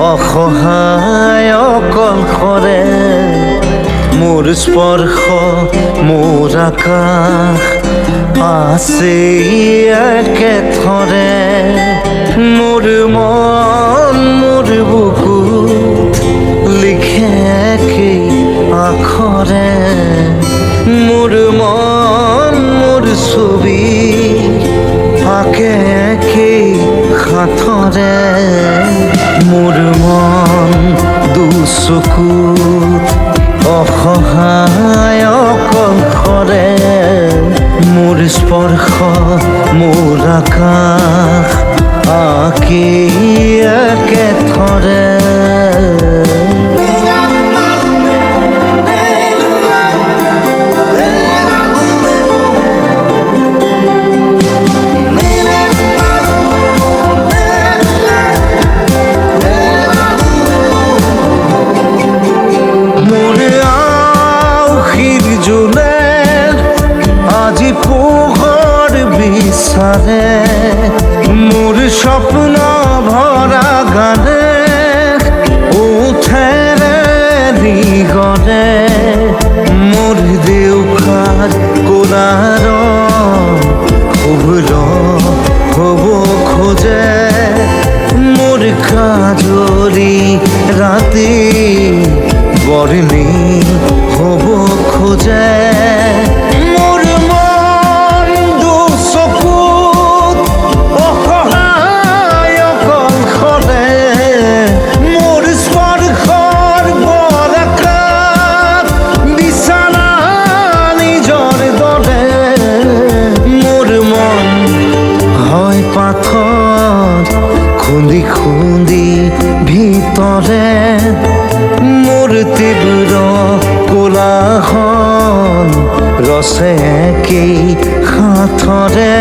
অসহায় অকলশৰে মোৰ স্পৰ্শ মোৰ আকাশ আছে একেথৰে মোৰ মন মোৰ বুকুত লিখে কি আখৰে মোৰ মন মোৰ ছবি আঁকে কি হাতৰে মোৰ মন দুচকুত অসহায় অকলশৰে মোৰ স্পৰ্শ মোৰ আকাশ আঁকি একেথৰে আজি পোহৰ বিচাৰে মোৰ স্বপ্ন ভৰা গানে উঠেৰে নিগৰে মোৰ দেউখাৰ কোলাৰ শুভ্ৰ হ'ব খোজে মোৰ কাজৰি ৰাতি বৰ্ণি হ'ব খোজে খুন্দি খুন্দি ভিতৰে মোৰ তীব্ৰ কোলাহল ৰচে কি হাতৰে